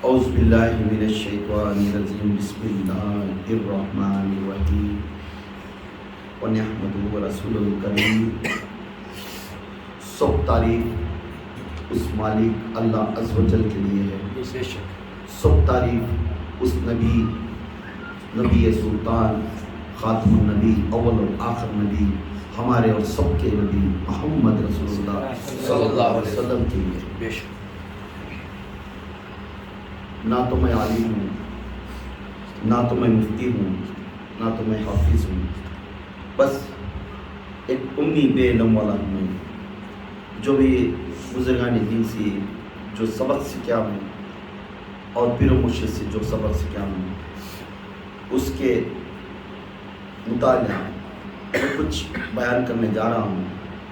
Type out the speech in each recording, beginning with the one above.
اعوذ باللہ من الشیطان الرجیم بسم اللہ الرحمن الرحیم ونحمدہ ورسولہ الکریم۔ سب تعریف اس مالک اللہ عز و جل کے لیے ہے، سب تعریف اس نبی سلطان خاتم النبی اول اور آخر نبی ہمارے اور سب کے نبی محمد رسول اللہ صلی اللہ علیہ وسلم کے لیے۔ نہ تو میں عالم ہوں، نہ تو میں مفتی ہوں، نہ تو میں حافظ ہوں، بس ایک امی بے علم والا ہوں میں، جو بھی بزرگان دین سے جو سبق سیکھا ہوں اور پیر و مرشد سے جو سبق سیکھا ہوں اس کے مطالعہ میں کچھ بیان کرنے جا رہا ہوں۔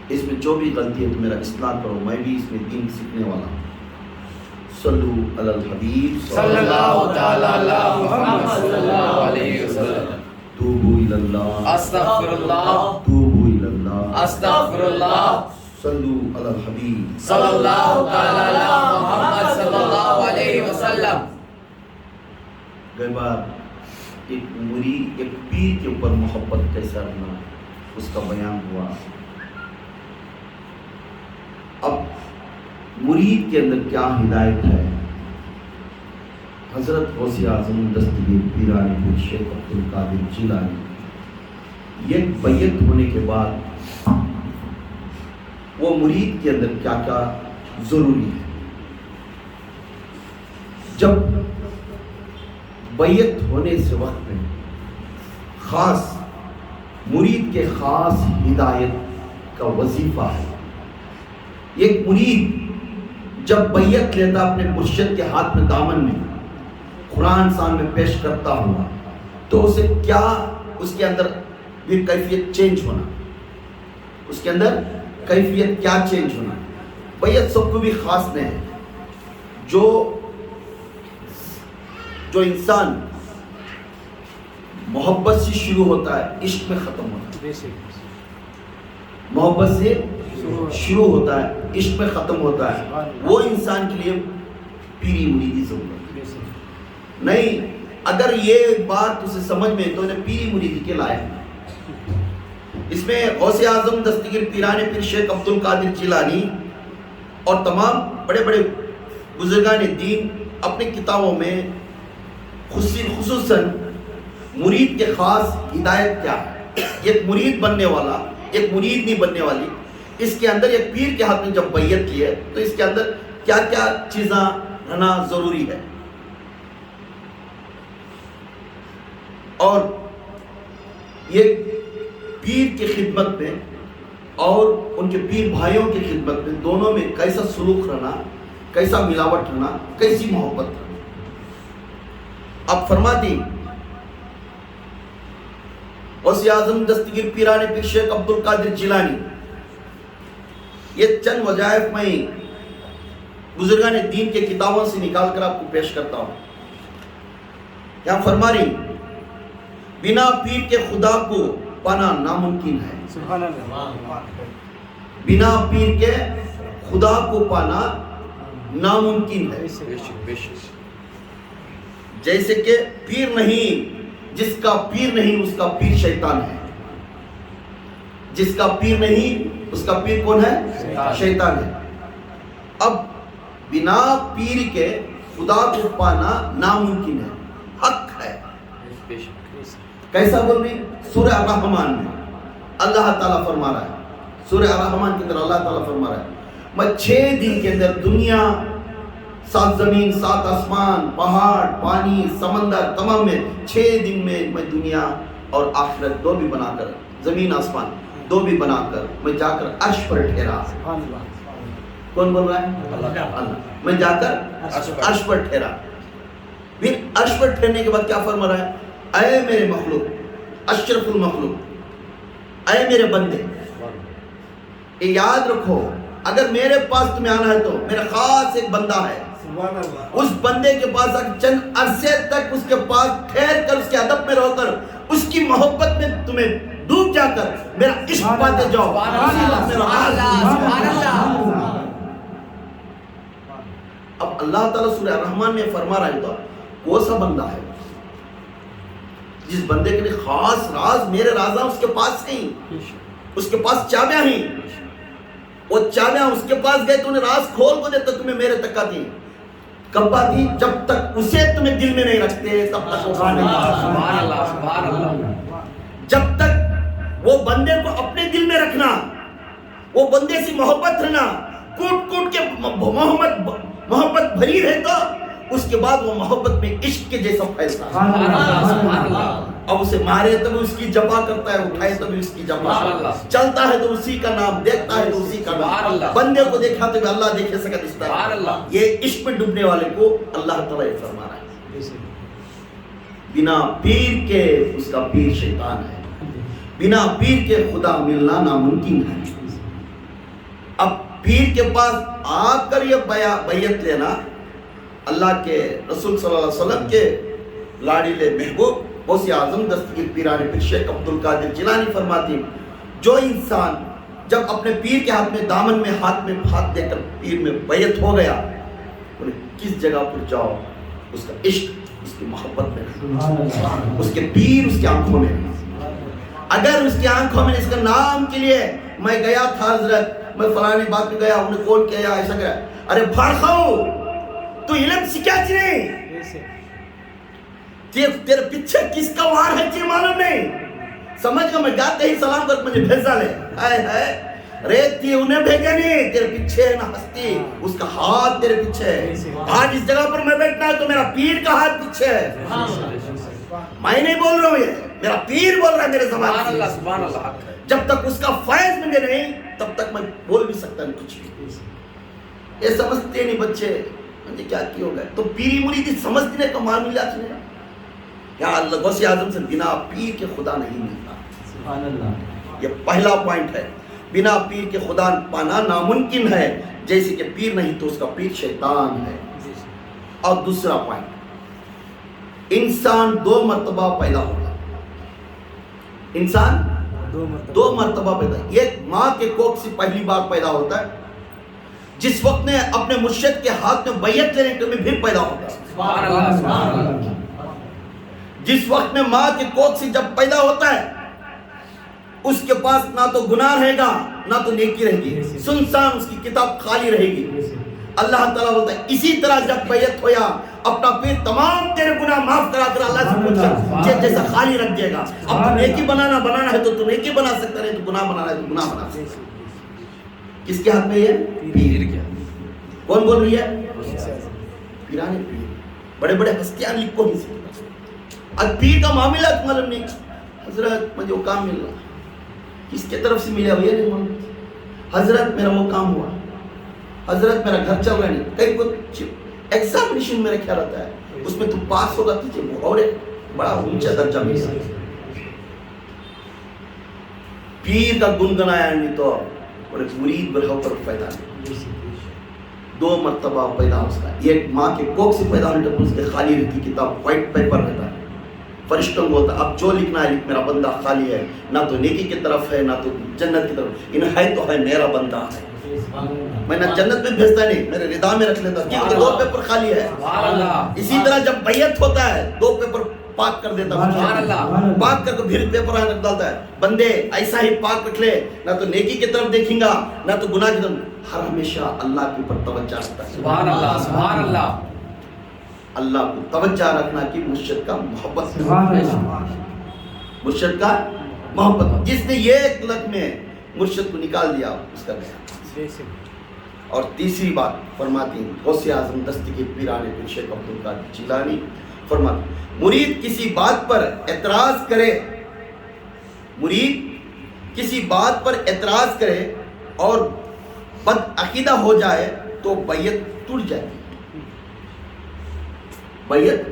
اس میں جو بھی غلطی ہے تو میرا اصلاح کرو، میں بھی اس میں دین سیکھنے والا ہوں۔ صلو علی الحبیب صلی اللہ تعالی علی محمد صلی اللہ علیہ وسلم۔ توبوا الی اللہ استغفر اللہ توبوا الی اللہ استغفر اللہ صلو علی الحبیب صلی اللہ تعالی علی محمد صلی اللہ علیہ وسلم۔ گئی بار ایک مرید ایک پیر کے اوپر محبت کیسا رہنا اس کا بیان ہوا۔ اب مرید کے اندر کیا ہدایت ہے؟ حضرت غوث اعظم دستگیر پیرانی پیر شیخ عبد القادر جیلانی یہ بیعت ہونے کے بعد وہ مرید کے اندر کیا کیا ضروری ہے؟ جب بیعت ہونے سے وقت میں خاص مرید کے خاص ہدایت کا وظیفہ ہے۔ ایک مرید جب بیعت لیتا اپنے مرشد کے ہاتھ میں دامن میں قرآن سامنے پیش کرتا ہوا تو اسے کیا اس کے اندر بھی کیفیت چینج ہونا، اس کے اندر کیفیت کیا چینج ہونا؟ بیعت سب کو بھی خاص نہیں ہے۔ جو انسان محبت سے شروع ہوتا ہے عشق میں ختم ہوتا ہے، محبت سے شروع ہوتا ہے عشق میں ختم ہوتا ہے، وہ انسان کے لیے پیری مریدی ضرورت نہیں۔ اگر یہ بات اسے سمجھ میں تو انہیں پیری مریدی کے لائق۔ اس میں غوث اعظم دستگیر پیران پیر شیخ عبد القادر جیلانی اور تمام بڑے بڑے بزرگان دین اپنی کتابوں میں خصوصاً مرید کے خاص ہدایت کیا ہے، ایک مرید بننے والا ایک مرید نہیں بننے والی، اس کے اندر ایک پیر کے ہاتھ میں جب بیعت کی ہے تو اس کے اندر کیا کیا چیزیں رہنا ضروری ہے، اور یہ پیر کی خدمت میں اور ان کے پیر بھائیوں کی خدمت میں دونوں میں کیسا سلوک رہنا، کیسا ملاوٹ رہنا، کیسی محبت رہنا۔ اب فرماتی غوث اعظم دستگیر پیران پیر شیخ عبد القادر جیلانی، یہ چند وظائف میں بزرگان دین کے کتابوں سے نکال کر آپ کو پیش کرتا ہوں۔ یہاں فرما رہی بنا پیر کے خدا کو پانا ناممکن ہے، سبحان اللہ۔ بنا پیر کے خدا کو پانا ناممکن ہے۔ جیسے کہ پیر نہیں، جس کا پیر نہیں اس کا پیر شیطان ہے، جس کا پیر نہیں اس کا پیر کون ہے؟ شیطان ہے۔ اب بنا پیر کے خدا کو پانا ناممکن ہے، حق ہے۔ کیسا بول رہی؟ سورہ الرحمن میں اللہ تعالیٰ فرما رہا ہے، سورہ الرحمن کے اندر اللہ تعالیٰ فرما رہا ہے میں 6 دن کے اندر دنیا، 7 زمین، 7 آسمان، پہاڑ، پانی، سمندر، تمام میں 6 دن میں دنیا اور آخرت دو بھی بنا کر، زمین آسمان دو بھی بنا کر میں جا کر عرش پر ٹھہرا۔ کون بول رہا ہے؟ اللہ۔ میں جا کر عرش پر ٹھہرا۔ پھر عرش پر ٹھہرنے کے بعد کیا فرما رہا ہے؟ اے میرے مخلوق، اشرف المخلوق، اے میرے بندے، یہ یاد رکھو اگر میرے پاس تمہیں آنا ہے تو میرا خاص ایک بندہ ہے، اس بندے کے پاس چند عرصے تک اس کے پاس ٹھہر کر اس کے ادب میں رہ کر اس کی محبت میں تمہیں ڈوب جا کر میرا عشق پاتے جاؤ۔ اب اللہ تعالیٰ سورہ الرحمن میں فرما رہا ہے تو کون سا بندہ ہے جس بندے کے لیے خاص راز میرے رازاں اس کے پاس ہیں، اس کے پاس چابیاں ہیں، وہ چابیاں اس کے پاس گئے تو انہیں راز کھول کو دیتا تمہیں میرے تک آتی، کب آتی؟ جب تک اسے تمہیں دل میں نہیں رکھتے تب تک وہ کھانے سبحان اللہ سبحان اللہ. جب تک وہ بندے کو اپنے دل میں رکھنا، وہ بندے سے محبت رہنا، کوٹ کوٹ کے محبت بھری رہے تو اس کے بعد وہ محبت میں عشق کے جیسا پھیلتا ہے. سبحان اللہ سبحان اللہ. اب اسے مارے تو اس کی جفا کرتا ہے، اٹھائے تو اس کی جفا، چلتا ہے تو اسی کا نام، دیکھتا ہے تو اسی کا نام. بندے کو دیکھا تو اللہ دیکھے سکتا سبحان اللہ. ہے. یہ عشق میں ڈوبنے والے کو اللہ تعالیٰ فرما رہا ہے بنا پیر کے اس کا پیر شیطان ہے، بنا پیر کے خدا ملنا ناممکن ہے. اب پیر کے پاس آ کر یہ بیعت لینا، اللہ کے رسول صلی اللہ علیہ وسلم کے لاڈلے محبوب غوث اعظم دستگیر پیران پیر شیخ عبد القادر جیلانی فرماتے ہیں جو انسان جب اپنے پیر کے ہاتھ میں دامن میں ہاتھ دے کر پیر میں بیعت ہو گیا، کس جگہ پر جاؤ اس کا عشق اس کی محبت میں، اس کے پیر اس کی آنکھوں میں. اگر اس کی آنکھوں میں اس کا نام کے لیے میں گیا تھا حضرت، میں فلانی بات میں گیا، انہیں کون کیا ایسا کیا، ارے بھاڑ خاؤ تو علم سکھا چنے تیرے پیچھے کس کا وار ہے چیئے معلوم نہیں. سمجھ گا میں گاتے ہی سلام کر مجھے بھیجا لے، آئے ریت تھی انہیں بھیجا نہیں، تیرے پیچھے ہے نا ہستی، اس کا ہاتھ تیرے پیچھے ہے. آج اس جگہ پر میں بیٹھنا ہے تو میرا پیر کا ہاتھ پیچھے ہے. میں نہیں بول رہا ہوں، یہ میرا پیر بول رہا ہے میرے زبان سے. سبحان اللہ. جب تک اس کا فیض مجھے نہیں تب تک میں بول بھی سکتا نہیں کچھ بھی. یہ سمجھتے نہیں بچے مجھے کیا کی ہوگا، تو پیری مریدی سمجھنے کا معلوم جاتی ہے یا اللہ غوث اعظم سے بنا پیر کے خدا نہیں ملتا. سبحان اللہ. یہ پہلا پوائنٹ ہے، بنا پیر کے خدا پانا ناممکن ہے، جیسے کہ پیر نہیں تو اس کا پیر شیطان ہے. اور دوسرا پوائنٹ، انسان 2 مرتبہ پیدا ہوگا. انسان 2 مرتبہ پیدا، ایک ماں کے کوکھ سے پہلی بار پیدا ہوتا ہے، جس وقت نے اپنے مرشد کے ہاتھ میں بیعت لینے کے لیے پھر پیدا ہوتا ہے. سبحان اللہ سبحان اللہ. جس وقت میں ماں کے کوکھ سے جب پیدا ہوتا ہے اس کے پاس نہ تو گناہ رہے گا نہ تو نیکی رہے گی، سنسان اس کی کتاب خالی رہے گی. اللہ تعالیٰ بولتا ہے اسی طرح جب بیعت ہویا اپنا پیر تمام تیرے گناہ معاف کرا کر اللہ سے پوچھا جیسا خالی رکھ دے گا. اب تو نیکی بنانا ہے تو نیکی بنا سکتا، نہیں تو گناہ بنانا ہے تو گناہ بنا سکتا. کس کے ہاتھ میں یہ پیر کیا؟ کون بول رہی ہے؟ پیرانے پیر. بڑے بڑے ہستیاں لکھو نہیں سکتا. اب پیر کا معاملہ معلوم نہیں، حضرت مجھے وہ کام مل رہا، کس کے طرف سے ملا ہوا یہ نہیں معلوم. حضرت میرا وہ کام ہوا، حضرت میرا گھر چل رہا نہیں. کئی کچھ ایگزامینیشن میرا کیا رہتا ہے اس میں تم پاس ہوگا تجھے اور بڑا اونچا درجہ ملے گا. پیر کا گنگنایا نہیں تو اور ایک مرید برہو پر پیدا نہیں. 2 مرتبہ پیدا اس کا، ایک ماں کے کوکھ سے پیدا ہونے تک اس کے خالی رہتی کتاب وائٹ پیپر رہتا ہے، فرشتوں کو ہوتا اب جو لکھنا ہے لکھ، میرا بندہ خالی ہے، نہ تو نیکی کی طرف ہے نہ تو جنت کی طرف. ان ہے تو ہے میرا بندہ ہے، میں نہ جنت میں بھیجتا نہیں، میرے ردا میں رکھ لیتا کیونکہ 2 پیپر خالی ہے. اسی طرح جب بیعت ہوتا ہے 2 پیپر پاک کر دیتا ہوں، پاک کر کے پھر پیپر آنے رکھ ڈالتا ہے. بندے ایسا ہی پاک رکھ لے، نہ تو نیکی کی طرف دیکھیں گا نہ تو گناہ کی طرف، ہر ہمیشہ اللہ کے اوپر توجہ رکھتا ہے. سبحان اللہ سبحان اللہ. اللہ کو توجہ رکھنا کہ مرشد کا محبت، مرشد کا محبت. جس نے یہ ایک لگ میں مرشد کو نکال دیا اس کا گیا. اور تیسری بات فرماتی ہیں غوث اعظم دستگیر پیران پیر شیخ عبد القادر جیلانی فرماتے ہیں مرید کسی بات پر اعتراض کرے، مرید کسی بات پر اعتراض کرے اور بد عقیدہ ہو جائے تو بیعت ٹوٹ جائے گی. بیعت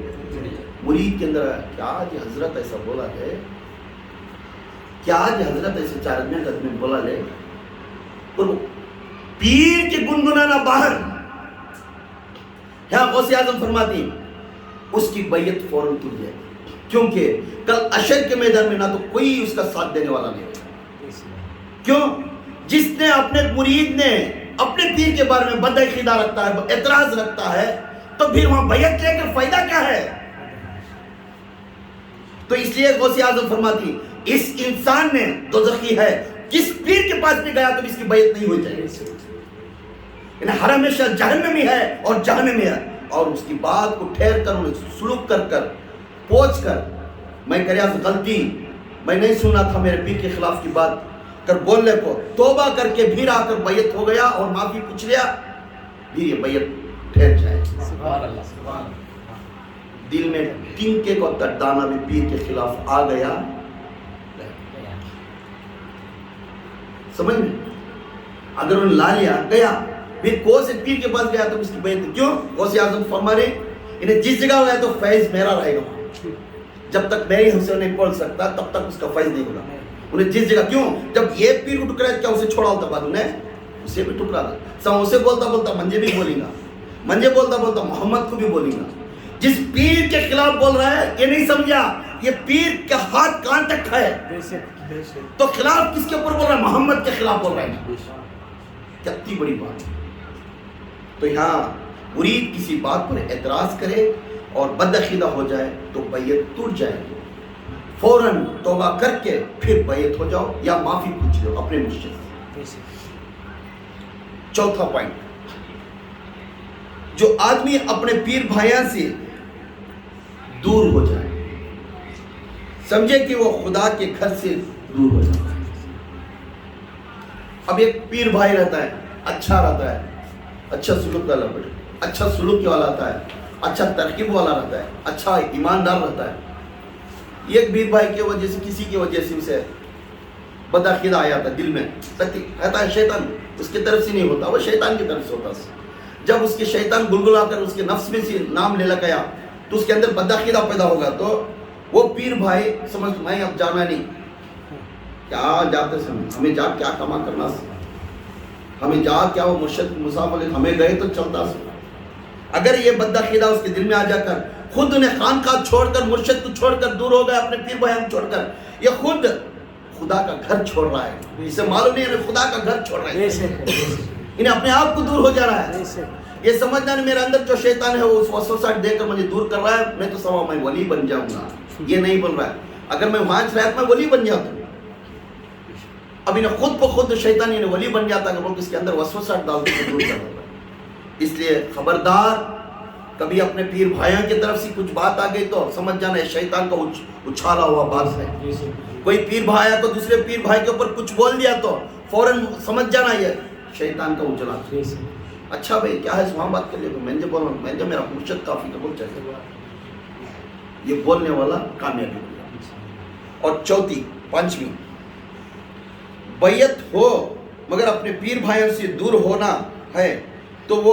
مرید کے اندر کیا آج حضرت ایسا بولا ہے، کیا آج حضرت ایسے 4 منٹ میں بولا لے، اور پیر کے گنگنانا باہر. یہاں غوث اعظم فرماتی اس کی بیعت فوراً ٹوٹ جائے گی، کیونکہ کل حشر کے میدان میں نہ تو کوئی اس کا ساتھ دینے والا نہیں ہوگا. کیوں؟ جس نے اپنے مرید نے اپنے پیر کے بارے میں بدعقیدہ رکھتا ہے, اعتراض رکھتا ہے, تو پھر وہاں بیعت لے کر فائدہ کیا ہے؟ تو اس لیے غوث اعظم فرماتی اس انسان نے دوزخی ہے, جس پیر کے پاس بھی گیا تو اس کی بیعت نہیں ہو جائے, یعنی ہر ہمیشہ جہنمی ہے اور جہنمی ہے. اور اس کی بات کو ٹھہر کر سلوک کر کر پوچھ کر, میں کریا غلطی, میں نہیں سنا تھا میرے پیر کے خلاف کی بات کر بولنے کو, توبہ کر کے پھر آ کر بیعت ہو گیا اور معافی پوچھ لیا, پھر یہ بیعت ٹھہر جائے. سبحان اللہ, سبحان اللہ. دل میں ٹنکے کو تک دانا بھی پیر کے خلاف آ گیا, سمجھ میں, اگر انہوں نے لا لیا گیا, پھر کو سے پیر کے پاس گیا تو اس کی بیعت کیوں؟ غوث اعظم فرما رہے انہیں جس جگہ گیا تو فیض میرا رہے گا, جب تک میری ہم سے نہیں پڑھ سکتا تب تک اس کا فیض نہیں ہوگا. انہیں جس جگہ, کیوں؟ جب یہ پیر کو ٹکرا کیا اسے چھوڑا ہوتا بعد انہیں اسے بھی ٹکرا دیا. سب اسے بولتا بولتا منجے بھی بولیں گا, منجے بولتا بولتا محمد کو بھی بولیں گا. جس پیر کے خلاف بول رہا ہے یہ نہیں سمجھا یہ پیر کا ہاتھ کان تک ہے, تو خلاف کس کے اوپر بول رہا ہے؟ محمد کے خلاف بول رہا ہے. کتنی بڑی بات. تو یہاں مرید کسی بات پر اعتراض کرے اور بدعقیدہ ہو جائے تو بیعت ٹوٹ جائے گی. فوراً توبہ کر کے پھر بیعت ہو جاؤ یا معافی پوچھ لو اپنے مرشد سے. چوتھا پوائنٹ, جو آدمی اپنے پیر بھائیوں سے دور ہو جائے, سمجھے کہ وہ خدا کے گھر سے دور ہو جاتا ہے. اب ایک پیر بھائی رہتا ہے, اچھا رہتا ہے, اچھا سلوک والا, اچھا سلوک والا رہتا ہے, اچھا ترکیب والا رہتا ہے, اچھا ایماندار رہتا ہے. ایک پیر بھائی کی وجہ سے, کسی کی وجہ سے اسے بدعقیدہ آ جاتا ہے دل میں, کہتا ہے شیطان, اس کی طرف سے نہیں ہوتا, وہ شیطان کی طرف سے ہوتا ہے. جب اس کے شیطان گلگلا کر اس کے نفس میں سے نام لے لگایا تو اس کے اندر بدعقیدہ پیدا ہوگا. تو وہ پیر بھائی سمجھ میں اب جانا نہیں, کیا جاتے سمجھ, ہمیں جا کیا کما کرنا, ہمیں جا کیا وہ مرشد مسافر, ہمیں گئے تو چلتا. اگر یہ بدعقیدہ اس کے دل میں آ جا کر خود نے خانقاہ چھوڑ کر, مرشد کو چھوڑ کر دور ہو گیا, اپنے پیر بھائیوں کو چھوڑ کر, یہ خود خدا کا گھر چھوڑ رہا ہے. اسے معلوم نہیں ہے خدا کا گھر چھوڑ رہا ہے, انہیں اپنے آپ کو دور ہو جا رہا ہے. یہ سمجھنا نہیں میرے اندر جو شیطان ہے وہ وسوسہ دے کر مجھے دور کر رہا ہے, میں تو سوا میں ولی بن جاؤں گا, یہ نہیں بن رہا ہے. اگر میں وہاں رہتا میں ولی بن جاتا ہوں. اب انہیں خود کو خود شیطان انہیں ولی بن جاتا ہے, اس کے اندر وسوسہ ڈال کے دور کر رہا ہے. اس لیے خبردار, کبھی اپنے پیر بھائیوں کی طرف سے کچھ بات آ گئی تو سمجھ جانا ہے شیطان کا اچھالا ہوا بات ہے. کوئی پیر بھائی کو دوسرے پیر بھائی کے اوپر کچھ بول دیا تو فوراً سمجھ جانا یہ شیطان کا اچھلا. اچھا بھائی کیا ہے وہاں بات کر لیا, میں جو بول رہا ہوں, میں جو میرا مرشد کافی قبول چاہیے, یہ بولنے والا کامیابی ہو. اور چوتھی, پانچویں, بیعت ہو مگر اپنے پیر بھائیوں سے دور ہونا ہے تو وہ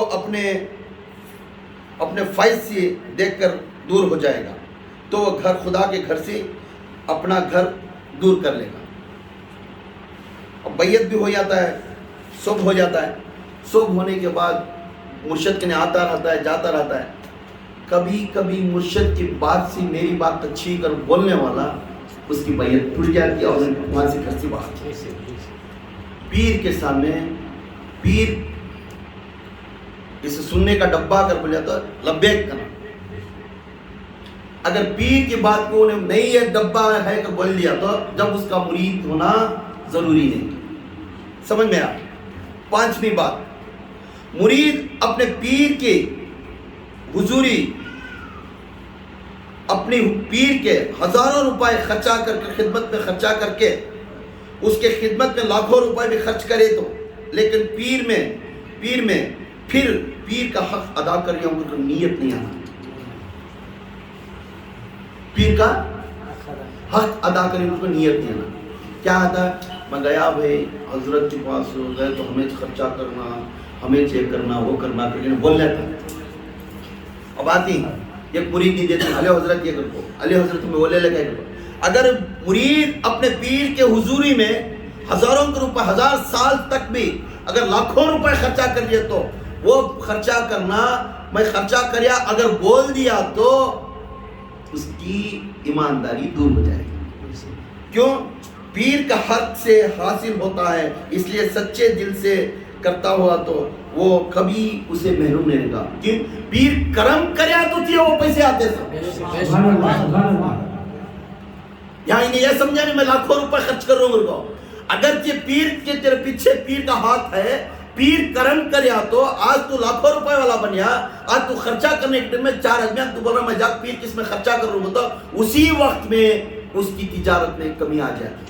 اپنے فیض سے دیکھ کر دور ہو جائے گا, تو وہ گھر خدا کے گھر سے اپنا گھر دور کر لے گا. اب بیعت بھی ہو جاتا ہے, صبح ہو جاتا ہے, صبح ہونے کے بعد مرشد کے آتا رہتا ہے, جاتا رہتا ہے. کبھی کبھی مرشد کی بات سے میری بات اچھی کر بولنے والا اس کی بیعت ٹوٹ جاتی ہے اور وہاں سے گھر سے باہر. پیر کے سامنے پیر اسے سننے کا ڈبہ کر بول جاتا لبیک کرنا. اگر پیر کی بات کو انہیں نہیں یہ ڈبہ ہے کر بول دیا تو جب اس کا مرید ہونا ضروری نہیں. سمجھ میں آ. پانچویں بات, مرید اپنے پیر کے حضوری, اپنی پیر کے ہزاروں روپے خرچا کر کے, خدمت میں خرچا کر کے, اس کے خدمت میں لاکھوں روپے بھی خرچ کرے تو, لیکن پیر میں پھر پیر کا حق ادا کر رہے ہوں تو نیت نہیں آنا. پیر کا حق ادا کریں تو نیت نہیں آنا. کیا آتا ہے, میں گیا بھائی حضرت کے پاس گئے تو ہمیں خرچہ کرنا, ہمیں چیک کرنا, وہ کرنا, پھر بولنے تھا. اب آتی ایک مرید نہیں دیتے, علی حضرت یہ کر کو, علی حضرت میں وہ لے لے کے. اگر مرید اپنے پیر کے حضوری میں ہزاروں کے روپے, 1000 سال تک بھی اگر لاکھوں روپے خرچہ کر لیا تو وہ خرچہ کرنا, میں خرچہ کریا اگر بول دیا تو اس کی ایمانداری دور ہو جائے گی. کیوں؟ پیر کا حق سے حاصل ہوتا ہے, اس لیے سچے دل سے کرتا ہوا تو وہ کبھی اسے محروم نہیں رہتا. کہ پیر کرم کریا تو تھی وہ پیسے آتے سب. یہاں انہیں یہ سمجھا نہیں میں لاکھوں روپے خرچ کر رہا ہوں. اگر یہ پیر کے تیرے پیچھے پیر کا ہاتھ ہے, پیر کرم کریا تو آج تو لاکھوں روپے والا بنیا. آج تو خرچہ کرنے کے ٹائم میں 4 آدمی تو بول رہا میں جا پیر کس میں خرچہ کر رہا ہوں, تو اسی وقت میں اس کی تجارت میں کمی آ جاتی.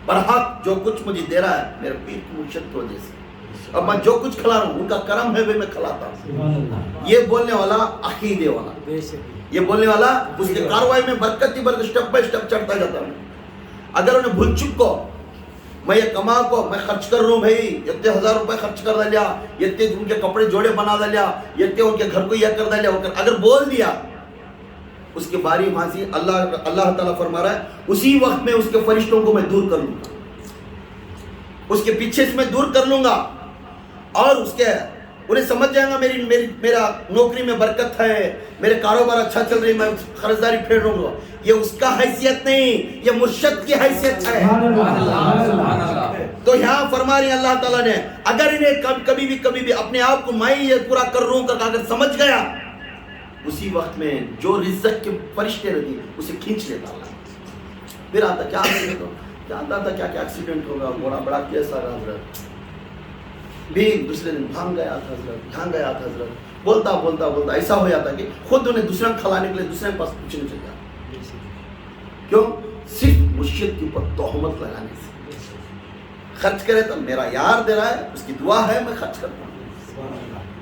برحق جو کچھ مجھے دے رہا ہے میرے پیر کی مرشد کی وجہ سے, اور میں جو کچھ کھلا رہا ہوں ان کا کرم ہے وہ میں کھلاتا ہوں. یہ بولنے والا عقیدے والا, یہ بولنے والا اس کے کاروائی میں برکت ہی برکت سٹیپ بائی سٹیپ چڑھتا جاتا ہے. اگر انہیں بھول چک کو میں یہ کما کو میں خرچ کر رہا ہوں بھائی, اتنے 1000 روپے خرچ کر دیا, اتنے ان کے کپڑے جوڑے بنا دیا, اتنے ان کے گھر کو یہ کر دیا, اگر بول دیا اس کے باری وہاں سے اللہ تعالیٰ فرما رہا ہے اسی وقت میں اس کے فرشتوں کو میں دور کر لوں گا, اس کے پیچھے سے میں دور کر لوں گا, اور اس کے انہیں سمجھ جائیں گا میرا نوکری میں برکت ہے, میرے کاروبار اچھا چل رہی, میں خرچداری پھیر رہا ہوں. یہ اس کا حیثیت نہیں, یہ مرشد کی حیثیت ہے. تو یہاں فرما رہی اللہ تعالیٰ نے اگر انہیں کبھی بھی اپنے آپ کو میں یہ پورا کر رہا ہوں کر اگر سمجھ گیا, اسی وقت میں جو رزق کے فرشتے رہتی اسے کھینچ لیتا اللہ. پھر آتا کیا آتا تھا کیا ایکسیڈنٹ ہوگا, بڑا بڑا کیس آ رہا حضرت, بھی دوسرے دن بھانگ گیا تھا حضرت, یہاں گیا تھا حضرت, بولتا ایسا ہو جاتا کہ خود انہیں دوسرے کھلانے کے لیے دوسرے پاس پوچھنے چل جاتا. کیوں؟ صرف مرشد کے اوپر تہمت لگانے سے. خرچ کرے تو میرا یار دے رہا ہے, اس کی دعا ہے میں خرچ کرتا ہوں,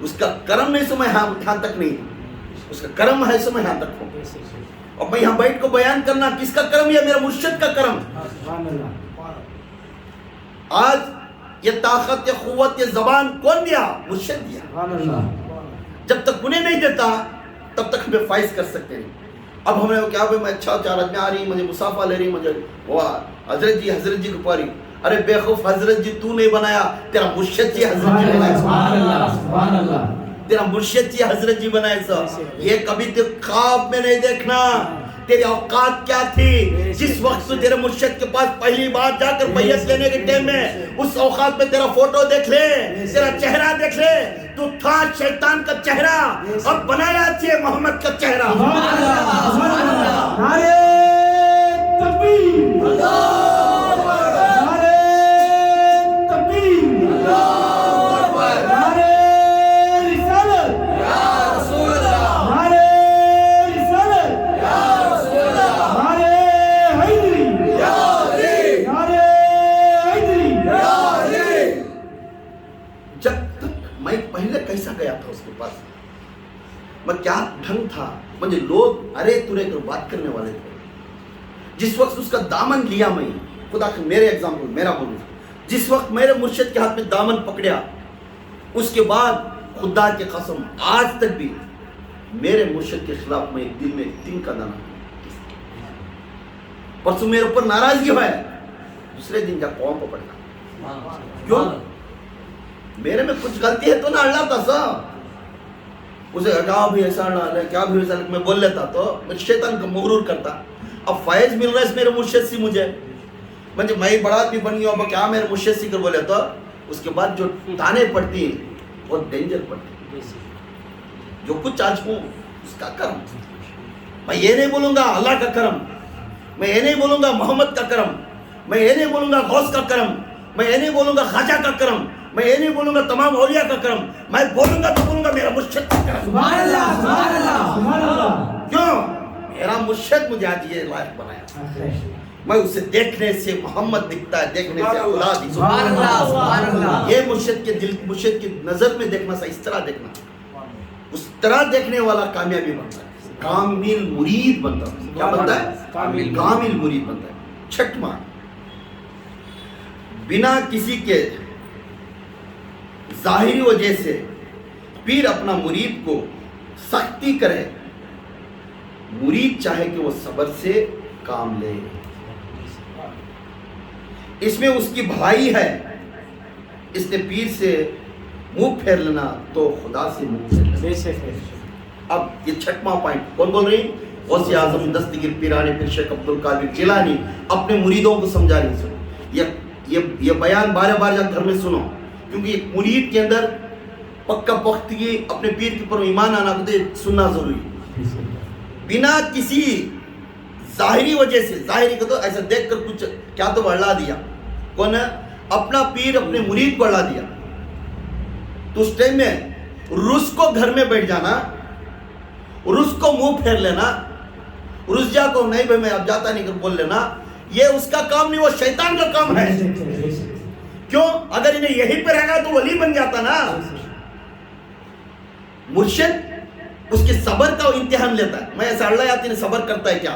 اس کا کرم نہیں سو میں یہاں تک نہیں, اس کا کرم ہے سو میں یہاں تک ہوں. اور میں یہاں بیٹھ کو بیان کرنا کس کا کرم, یا میرا مرشد کا کرم. آج یہ طاقت یہ قوت یہ زبان کون دیا؟ مرشد دیا. جب تک انہیں نہیں دیتا تب تک ہمیں فائز کر سکتے ہیں. اب ہمیں کیا بھائی میں 4 آدمی آ رہی, مجھے مسافہ لے رہی, مجھے وہ حضرت جی کو پا رہی. ارے بے خوف حضرت جی تو نہیں بنایا, تیرا مرشد جی حضرت جی بنایا, تیرا مرشد جی حضرت جی بنایا. یہ کبھی تو خواب میں نہیں دیکھنا تیری اوقات کیا تھی. جس وقت تو تیرے مرشد کے پاس پہلی بار جا کر بیعت لینے کے ٹائم میں اس اوقات میں تیرا فوٹو دیکھ لے, تیرا چہرہ دیکھ لے, تو تھا شیطان کا چہرہ, اب بنایا تھے محمد کا چہرہ. نعرہ تکبیر, نعرہ تکبیر, نعرہ رسالت, نعرہ رسالت, نعرہ حیدری, نعرہ حیدری. جب تک میں پہلے کیسا گیا تھا اس کے پاس, میں کیا ڈھنگ تھا, مجھے لوگ ارے تورے کر بات کرنے والے تھے. جس وقت اس کا دامن لیا میں, خدا کہ میرے ایگزامپل میرا بولوں, جس وقت میرے مرشد کے ہاتھ میں دامن پکڑیا, اس کے بعد خدا کی قسم آج تک بھی میرے مرشد کے خلاف میں دل میں تن کا دانا, پرسوں میرے اوپر ناراضگی ہوئے, دوسرے دن جا قوم کو پڑھنا. کیوں؟ میرے میں کچھ غلطی ہے تو نہ اللہ تا سا اسے کیا بھی ایسا نہ کیا بھی ایسا میں بول لیتا تو میں شیطان کو مغرور کرتا. اب فائز مل رہا ہے اس میرے مرشد سے مجھے, میں بڑا بھی بن گیا, اب کیا میرے مرشد سے کر بولے تو اس کے بعد جو تانے پڑتی ہیں بہت ڈینجر پڑتی ہیں. جو کچھ آج ہوں اس کا کرم, میں یہ نہیں بولوں گا اللہ کا کرم, میں یہ نہیں بولوں گا محمد کا کرم, میں یہ نہیں بولوں گا غوث کا کرم, میں یہ نہیں بولوں گا خواجہ کا کرم, میں یہ نہیں بولوں گا تمام اولیاء کا کرم, میں بولوں گا تو بولوں گا میرا مرشد کا کرم. سبحان اللہ, سبحان اللہ, سبحان اللہ. کیوں؟ میرا مرشد مجھے آج یہ لائق بنایا. میں اسے دیکھنے سے محمد دکھتا ہے, دیکھنے سے اللہ دکھتا ہے. سبحان اللہ, سبحان اللہ. یہ مرشد کے دل, مرشد کی نظر میں دیکھنا سا, اس طرح دیکھنا, اس طرح دیکھنے والا کامیابی بنتا ہے, کامل مرید بنتا ہے. کیا بنتا ہے؟ کامل مرید بنتا ہے. چھٹواں, بنا کسی کے ظاہری وجہ سے پیر اپنا مرید کو سختی کرے, مرید چاہے کہ وہ صبر سے کام لے, اس میں اس کی بھلائی ہے. اس نے پیر سے منہ پھیر لینا تو خدا سے منہ پھیر لینا. اب یہ چھٹواں پوائنٹ کون بول رہی؟ غوث اعظم دستگیر پیرانی پیر شیخ عبد القادر جیلانی اپنے مریدوں کو سمجھا رہی. یہ بیان بار بار جا گھر میں سنو, کیونکہ ایک مرید کے اندر پکا پختگی اپنے پیر کے اوپر ایمان آنا کو سننا ضروری ہے، بنا کسی ظاہری وجہ سے، ظاہری کو تو ایسا دیکھ کر کچھ کیا تو بڑھلا دیا، کون ہے اپنا پیر اپنے مرید کو بڑھلا دیا، تو اس ٹائم میں رس کو گھر میں بیٹھ جانا، رس کو منہ پھیر لینا، رس جا کو نہیں بھائی میں اب جاتا نہیں کر بول لینا، یہ اس کا کام نہیں، وہ شیطان کا کام ہے۔ کیوں؟ اگر انہیں یہی پہ رہنا تو ولی بن جاتا نا۔ مرشد اس کے صبر کا امتحان لیتا ہے، میں ایسا اللہ یاتی نے صبر کرتا ہے کیا؟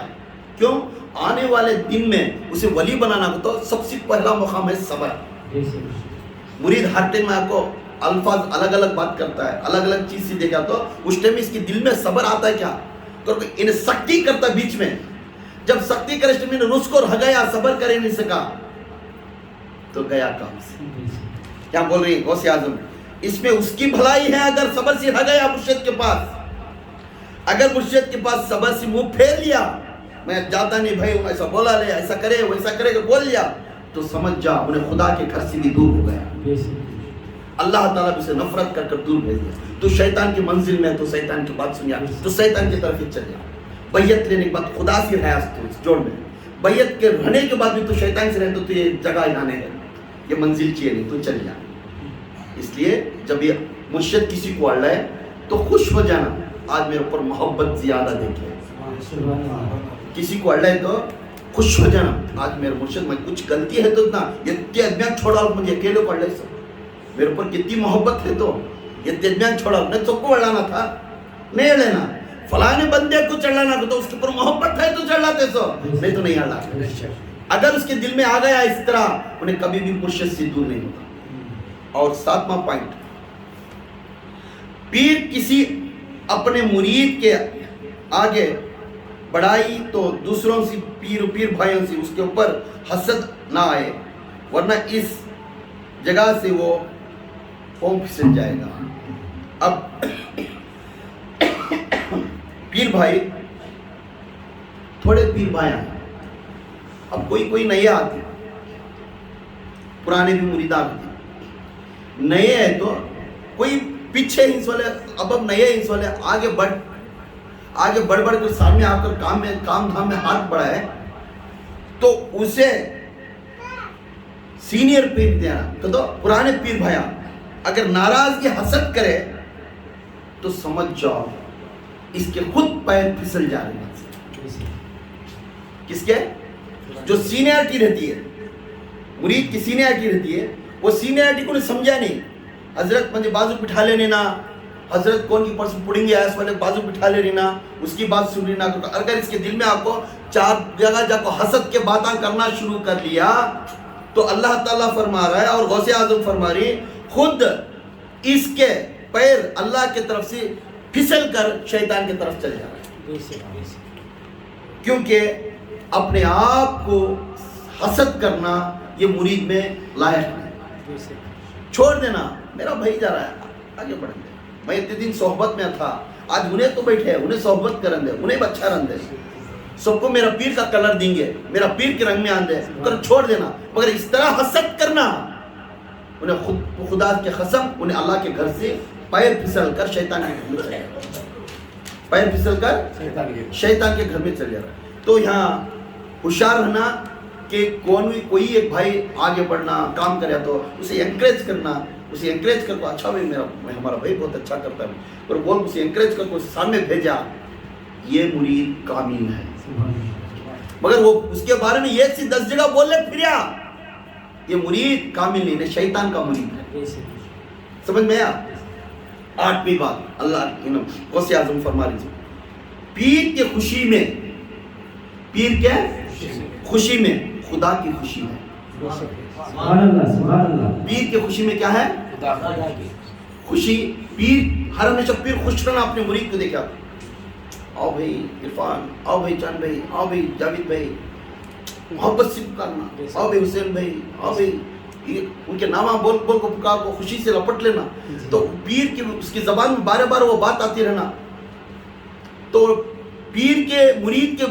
کیوں؟ آنے والے دن میں اسے ولی بنانا کو تو سب سے پہلا مقام ہے صبر۔ مرید ہر ٹائم میں آپ کو الفاظ الگ الگ بات کرتا ہے، الگ الگ چیز سے دیکھا تو اس ٹائم اس کے دل میں صبر آتا ہے کیا؟ انہیں سختی کرتا بیچ میں، جب سختی کرے اس ٹائم انہیں رس کو رہ گیا، صبر کرے نہیں سکا تو گیا کام سے۔ کیا بول رہی ہیں غوث اعظم؟ اس میں اس کی بھلائی ہے اگر صبر سے رہ گیا مرشد کے پاس، اگر مرشد کے پاس صبر سے منہ پھیر لیا، میں جاتا نہیں بھائی ایسا بولا لے، ایسا کرے ویسا کرے کہ بول لیا، تو سمجھ جا انہیں خدا کے گھر سے بھی دور ہو گیا، اللہ تعالیٰ بھی اسے نفرت کر کر دور بھیج دیا۔ تو شیطان کی منزل میں تو شیطان کی بات سنیا تو شیطان کی طرف ہی چل جا۔ بیعت لینے کے بعد خدا سے رہا تو جوڑ میں، بیعت کے رہنے کے بعد بھی تو شیطان سے رہے تو یہ جگہ ہلانے ہے، یہ منزل چاہیے نہیں تو چل جا۔ اس لیے جب یہ مرشد کسی کو اڑ رہا ہے تو خوش ہو جانا، آج میرے اوپر محبت زیادہ دیکھے، کسی کو اڑ رہا ہے تو خوش ہو جانا، آج میرے مرشد میں کچھ غلطی ہے تو اتنا یہ تیزمیان چھوڑا مجھے اکیلے کو اڑ رہے سب، میرے اوپر کتنی محبت ہے تو یہ تیزمیان چھوڑا، نہیں سب کو اڑانا تھا نہیں لینا، فلانے بندے کو چڑھانا تو اس کے اوپر محبت ہے تو چڑھاتے سو، نہیں تو نہیں اڑاتے۔ اگر اس کے دل میں آ گیا اس طرح انہیں کبھی بھی مرشد سے دور نہیں ہوتا۔ اور ساتواں پوائنٹ، پیر کسی اپنے مرید کے آگے بڑھائی تو دوسروں سے پیر بھائیوں سے اس کے اوپر حسد نہ آئے، ورنہ اس جگہ سے وہ پاؤں پھسل جائے گا۔ اب پیر بھائی تھوڑے پیر بھائی آئے، اب کوئی نئے آتے، پرانے بھی مرید آتے، نئے ہیں تو کوئی پیچھے ہنس والے، اب نئے ہنس والے آگے بڑھ کر سامنے آ کر کام دھام میں ہاتھ بڑھائے تو اسے سینئر پیر دینا تو پرانے پیر بھائی اگر ناراضگی حسد کرے تو سمجھ جاؤ اس کے خود پیر پھسل جا رہے ہیں۔ کس کے؟ جو سینئرٹی رہتی ہے، مرید کی سینئرٹی رہتی ہے، وہ سینئرٹی کو نہیں سمجھا نہیں، حضرت مجھے بازو بٹھا لینے نا، حضرت کون کی پرسن پڑیں گے ایس والے بازو بٹھا لے لینا، اس کی بات سن لینا۔ اگر اس کے دل میں آپ کو چار جگہ جا کو حسد کے باتاں کرنا شروع کر لیا تو اللہ تعالیٰ فرما رہا ہے اور غوث اعظم فرما رہی خود اس کے پیر اللہ کے طرف سے پھسل کر شیطان کی طرف چل جا رہا ہے، کیونکہ اپنے آپ کو حسد کرنا یہ مرید میں لائق ہے۔ چھوڑ دینا، میرا بھائی جا رہا ہے آگے بڑھ گئے، میں اتنے دن صحبت میں تھا، آج انہیں تو بیٹھے انہیں صحبت کرن دے، انہیں اچھا رن دے، سب کو میرا پیر کا کلر دیں گے، میرا پیر کے رنگ میں آن دے، چھوڑ دینا۔ مگر اس طرح حسد کرنا انہیں خدا کے قسم انہیں اللہ کے گھر سے پیر پھسل کر شیطان کے گھر میں چل جائے، پیر پھسل کر شیطان کے گھر میں چل جائے۔ تو یہاں ہوشیار رہنا کہ کوئی ایک بھائی آگے بڑھنا کام کرے تو اسے انکریج کرنا، اسے انکریج کر کو اچھا بھائی ہمارا بھائی بہت اچھا کرتا ہے اور بول اسے انکریج کر کو سامنے بھیجا، یہ مرید کامل ہے۔ مگر وہ اس کے بارے میں ایک سے 10 جگہ بول لے پھریا، یہ مرید کامل نہیں ہے، شیطان کا مرید ہے۔ سمجھ میں آیا؟ 8ویں بات اللہ غوث اعظم فرما رہی پیر کے خوشی میں، پیر کے خوشی میں خدا کی خوشی ہے۔ سبحان اللہ، سبحان اللہ۔ پیر کے خوشی میں کیا ہے؟ خوشی۔ پیر ہر ہمیشہ پیر خوش رہنا اپنے مرید کو دیکھا، آؤ بھائی عرفان، آؤ بھائی چاند بھائی، آؤ بھائی جاوید بھائی، محبت سے پکارنا، آؤ بھائی حسین بھائی، آؤ بھائی، ان کے نامہ بول بول کو پکار کو خوشی سے لپٹ لینا۔ تو پیر کی اس کی زبان میں بار بار وہ بات آتی رہنا، تو پیر کے مرید کے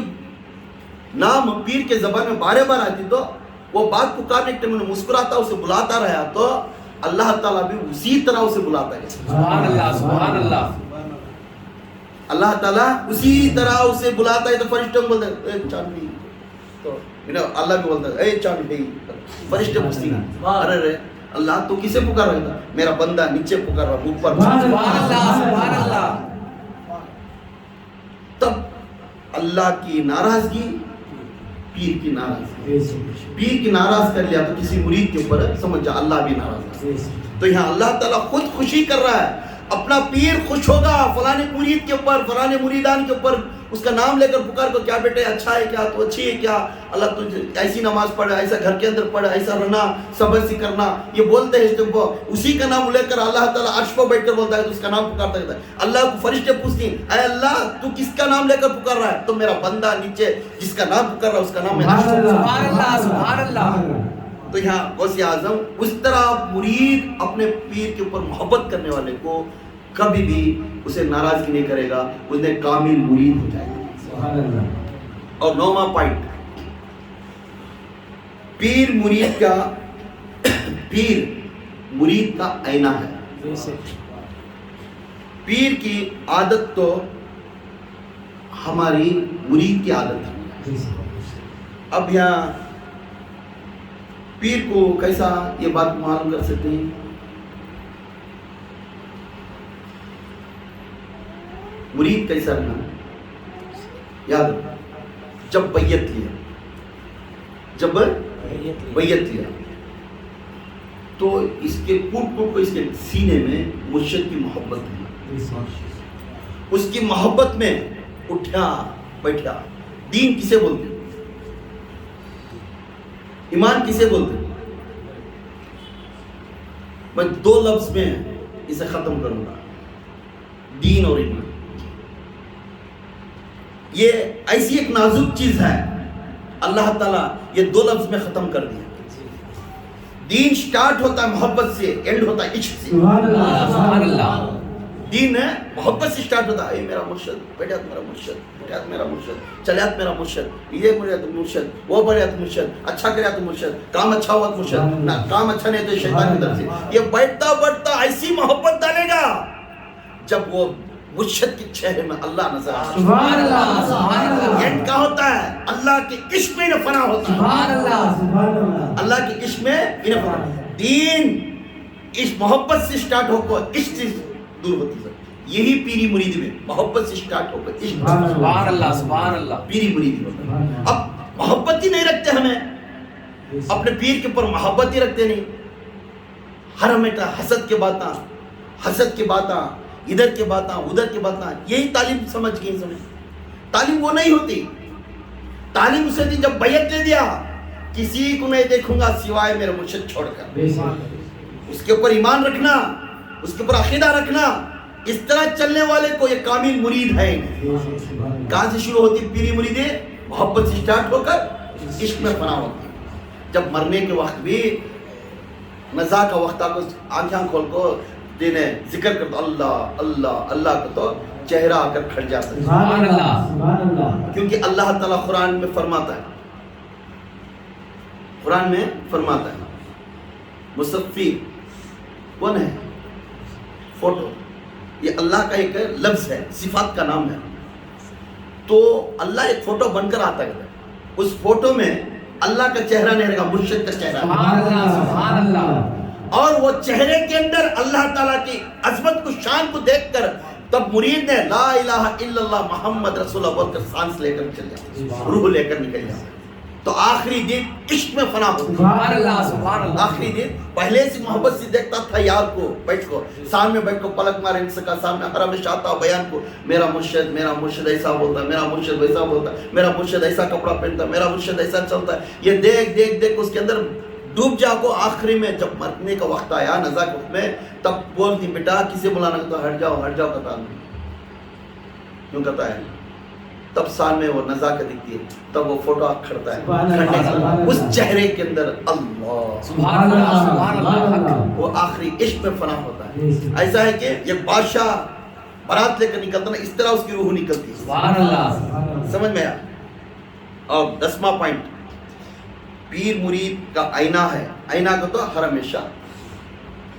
نام پیر کے زبان میں بار بار آتی تو وہ بات پکارنے کے ٹائم مسکراتا اسے بلاتا رہا تو اللہ تعالیٰ بھی اسی طرح اسے بلاتا ہے. سبحان اللہ سبحان اللہ. اللہ تعالیٰ اسی طرح اسے بلاتا ہے. تو فرشتوں کو بولتا ہے اے چاندنی, تو اللہ بھی بولتا ہے اے چاندنی. فرشتے پوچھتے ہیں ارے رے اللہ تو کسے پکار رہا تھا؟ میرا بندہ نیچے پکار رہا, اوپر. سبحان اللہ سبحان اللہ. تب اللہ کی ناراضگی, پیر کی ناراضگی, پیر کی ناراض کر لیا تو کسی مرید کے اوپر سمجھ جا اللہ بھی ناراض ہے. تو یہاں اللہ تعالیٰ خود خوشی کر رہا ہے, اپنا پیر خوش ہوگا فلانے مرید کے اوپر, فلانے مریدان کے اوپر, اس کا نام لے کر پکار کو, کیا بیٹے اچھا ہے کیا, تو اچھی ہے کیا, اللہ تجھے ایسی نماز پڑھ, ایسا گھر کے اندر پڑھ, ایسا رہنا, صبر سی کرنا, یہ بولتے ہیں اس کو. اسی کا نام لے کر اللہ تعالیٰ عرش پر بیٹھ کر بولتا ہے تو اس کا نام پکارتا ہے. اللہ کو فرشتے پوچھتے ہیں اے اللہ تو کس کا نام لے کر پکار رہا ہے؟ تو میرا بندہ نیچے جس کا نام پکار رہا ہے اس کا نام ہے. سبحان اللہ سبحان اللہ. تو یہاں غوث اعظم اس طرح مرید اپنے پیر کے اوپر محبت کرنے والے کو کبھی بھی اسے ناراضگی نہیں کرے گا, اس نے کامل مرید ہو جائے گا. اور 9واں پوائنٹ, پیر مرید کا آئینہ ہے. پیر کی عادت تو ہماری مرید کی عادت ہے. اب یہاں پیر کو کیسا یہ بات معلوم کر سکتے ہیں؟ مرید کیسا رہنا, یاد جب بیعت لیا تو اس کے پوٹ کو اس کے سینے میں مرشد کی محبت ہے. اس کی محبت میں اٹھا بیٹھا. دین کسے بولتے, ایمان کسے بولتے؟ میں 2 لفظ میں اسے ختم کروں گا, دین اور ایمان. یہ ایسی ایک نازک چیز ہے, اللہ تعالیٰ یہ 2 لفظ میں ختم کر دیا. دین سٹارٹ ہوتا ہے محبت سے, اینڈ ہوتا ہے عشق سے. سبحان اللہ. دین ہے محبت سے سٹارٹ ہوتا ہے, اے میرا مرشد, بیٹھا میرا مرشد, بیٹھا میرا مرشد, چلیات میرا مرشد, یہ بڑھیا تو مرشد, وہ بڑھیا تو مرشد, اچھا کریا تو مرشد, کام اچھا ہوا تو مرشد, نہ کام اچھا نہیں تو شیطان کی طرف سے. یہ بیٹھتا بیٹھتا ایسی محبت ڈالے گا جب وہ مرشد کے چہرے میں اللہ نظر آتا ہے. سبحان اللہ سبحان اللہ. اینڈ کیا ہوتا ہے؟ اللہ کے عشق میں فنا ہوتا ہے. سبحان اللہ. اللہ کے عشق میں فنا. دین اس محبت سے سٹارٹ ہو کر عشق سے دور ہوتی ہے. یہی پیری مریدی میں محبت سے سٹارٹ ہو کر عشق. سبحان اللہ سبحان اللہ. پیری مریدی ہوتا ہے. اب محبت ہی نہیں رکھتے, ہمیں اپنے پیر کے اوپر محبت ہی رکھتے نہیں. ہر ہمیشہ حسد کے باتاں, ادھر کے باتاں, ادھر کے باتاں, یہی تعلیم سمجھ گئی. تعلیم وہ نہیں ہوتی. تعلیم اسے دی جب بیعت لے دیا, کسی کو نہیں دیکھوں گا سوائے میرے مرشد چھوڑ کر. اس کے اوپر ایمان رکھنا, اس کے اوپر عقیدہ رکھنا, اس طرح چلنے والے کو یہ کامل مرید ہے. کہاں سے شروع ہوتی پیری مریدی؟ محبت سے سٹارٹ ہو کر عشق میں فنا ہوتی. جب مرنے کے وقت بھی نزا کا وقت آ کو آنکھیں کھول کو دینے ذکر کرتا اللہ اللہ اللہ کا تو چہرہ آ کر کھڑ جاتا ہے. سبحان اللہ. کیونکہ اللہ تعالیٰ قرآن میں فرماتا ہے مصفی کون ہے؟ فوٹو. یہ اللہ کا ایک لفظ ہے, صفات کا نام ہے. تو اللہ ایک فوٹو بن کر آتا ہے. اس فوٹو میں اللہ کا چہرہ نہیں رہے گا, مرشد کا چہرہ. سبحان اللہ سبحان اللہ. اور وہ چہرے کے اندر اللہ تعالیٰ کی عظمت کو, شان کو دیکھ کر تب مرید نے لا الہ الا اللہ محمد رسول اللہ بول کر سانس لے کر چل جاتا, روح لے کر نکل جاتا. تو آخری دن عشق میں فنا ہوتا. سبحان اللہ سبحان اللہ. آخری دن پہلے سے محبت سے دیکھتا تھا یار کو, بیٹھ کو سامنے بیٹھ کو پلک مارے نہیں سکا, سامنے حرم میں شاتا بیان کو, میرا مرشد ایسا بولتا, میرا مرشد ویسا بولتا, میرا مرشد ایسا کپڑا پہنتا, میرا مرشد ایسا چلتا ہے. یہ دیکھ دیکھ دیکھ اس کے اندر ڈوب جا کو. آخری میں جب مرنے کا وقت آیا نزا کے وقت میں, تب بولتی بیٹا کسے بلانا, تو ہٹ جاؤ کہتا نہیں. کیوں کہتا ہے؟ تب سال میں وہ نزا کے دکھتی ہے, تب وہ فوٹو کھڑتا ہے اس چہرے کے اندر اللہ سبحان اللہ سبحان اللہ. وہ آخری عشق میں فنا ہوتا ہے. ایسا ہے کہ یہ بادشاہ برات لے کر نکلتا نا, اس طرح اس کی روح نکلتی ہے. سبحان اللہ. سمجھ میں آیا؟ اور 10واں پوائنٹ, پیر مرید کا آئینہ ہے. آئینہ کا تو ہر ہمیشہ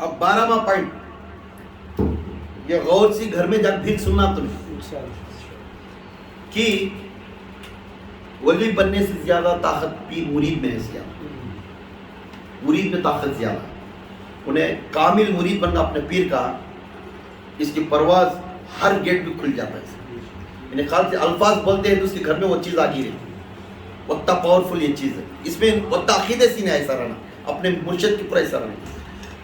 اب 12واں پوائنٹ، یہ غور سے گھر میں جا کے پھر سننا تمہیں، کہ ولی بننے سے زیادہ طاقت پیر مرید میں ہے، زیادہ مرید میں طاقت زیادہ، انہیں کامل مرید بننا اپنے پیر کا، اس کی پرواز ہر گیٹ پہ کھل جاتا ہے، انہیں خیال سے الفاظ بولتے ہیں تو اس کے گھر میں وہ چیز آگی رہتی، اتنا پاورفل یہ چیز ہے، اس میں اتنا عقیدے سے نہیں ایسا رہنا، اپنے مرشد کے پر ایسا رہنا۔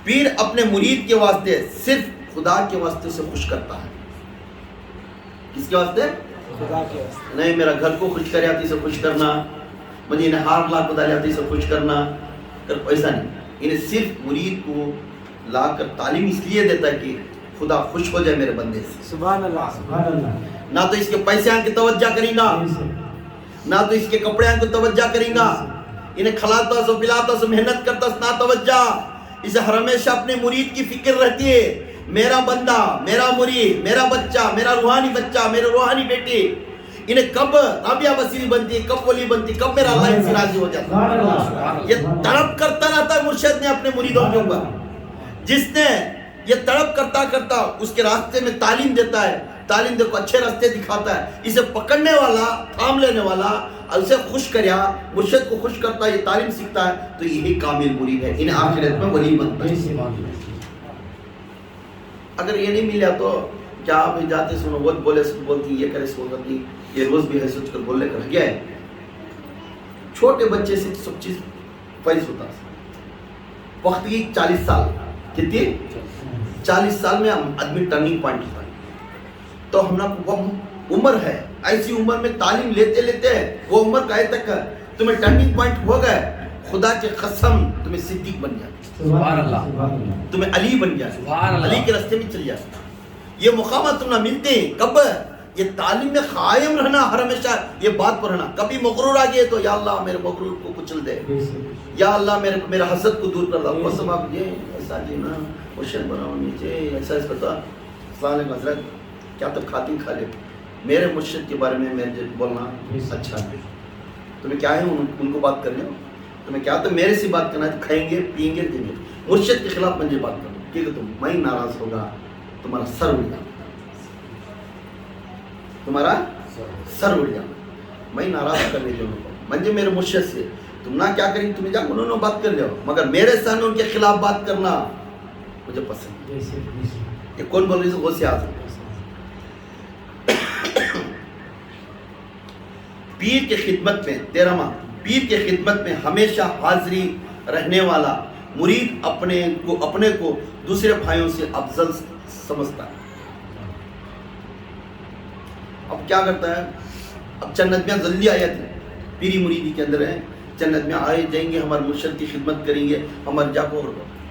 پیر اپنے مرید کے واسطے صرف خدا کے واسطے اسے خوش کرتا ہے، کس کے واسطے؟ خدا کے واسطے، نہیں میرا گھر کو خوش کرے آتی سے خوش کرنا، مجھے انہیں ہار لا کو ڈالے آتی سے خوش کرنا، ایسا نہیں، انہیں صرف مرید کو لا کر تعلیم اس لیے دیتا ہے کہ خدا خوش ہو جائے میرے بندے سے۔ سبحان اللہ، سبحان اللہ، نہ تو اس کے پیسے آن کے توجہ کریں گا، نہ تو اس کے کپڑے آن کو توجہ کریں گا، انہیں کھلاتا سو پلاتا سو محنت کرتا سو نہ توجہ، اسے ہمیشہ اپنے مرید کی فکر رہتی ہے، میرا بندہ، میرا مرید، میرا بچہ، میرا روحانی بچہ، میرے روحانی بیٹی، انہیں کب رابعہ بصیری بنتی، کب ولی بنتی، کب میرا اللہ ان سے راضی ہو جاتا۔ سبحان اللہ، یہ تڑپ کرتا رہتا ہے مرشد نے اپنے مریدوں کے اوپر، جس نے یہ تڑپ کرتا کرتا اس کے راستے میں تعلیم دیتا ہے، تعلیم دے کو اچھے راستے دکھاتا ہے، اسے پکڑنے والا، تھام لینے والا، اسے خوش کریا، مرشد کو خوش کرتا ہے، یہ تعلیم سیکھتا ہے، تو یہی کامل مرید ہے، انہیں آخرت میں ولی بنتا ہے۔ اگر یہ نہیں ملا تو کیا آپ جاتے سنو وہ بولے سن بولتی، یہ کرے سو کرتی، یہ روز بھی ہے سوچ کر بولنے کا رہ گیا ہے۔ چھوٹے بچے سے سب چیز فیض ہوتا ہے، وقت کی 40 سال، کتنی 40 سال میں آدمی ٹرننگ پوائنٹ ہوتا ہے، تو ہم وہ عمر ہے، ایسی عمر میں تعلیم لیتے لیتے وہ عمر کا تک تمہیں ٹرننگ پوائنٹ ہو گئے، خدا کی قسم تمہیں صدیق بن جائے، سبحان اللہ، تمہیں علی بن جائے، سبحان اللہ، علی کے راستے میں چل جائے۔ یہ مقامات تم نہ ملتے ہیں، کب؟ یہ تعلیم میں قائم رہنا، ہر ہمیشہ یہ بات پر رہنا، کبھی مغرور آ گئے تو یا اللہ میرے مغرور کو کچل دے، یا اللہ میرے حسد کو دور کر دو، قسم آپ یہ ایسا جینا مرشد بناؤ نیچے ایسا اس پتا، السلام علیکم حضرت، کیا تب کھاتی کھا لے، میرے مرشد کے بارے میں مجھے بولنا اچھا ہے، تمہیں کیا ہے ان کو بات کرنے، تمہیں کیا تو میرے سے بات کرنا ہے، کھائیں گے پئیں گے دیں گے، مرشد کے خلاف مجھے بات کرنا، کیونکہ تم میں ناراض ہوگا تمہارا سر اڑ جانا، تمہارا سر اڑ جانا، میں ناراض کرنے جو مجھے میرے مرشد سے تم نہ کیا کریں، تمہیں جا انہوں نے بات کر لیا، مگر میرے سامنے ان کے خلاف بات کرنا مجھے پسند ہے۔ یہ کون بول رہی ہے؟ غوث اعظم۔ پیر کے خدمت میں 13واں، پیر کے خدمت میں ہمیشہ حاضری رہنے والا مرید اپنے کو دوسرے بھائیوں سے افضل سمجھتا ہے۔ اب کیا کرتا ہے؟ اب چند ندمیاں جلدی آیت ہیں پیری مریدی کے اندر ہیں، چند ندمیاں آئے جائیں گے، ہمارے مرشد کی خدمت کریں گے، ہمارے جا کو،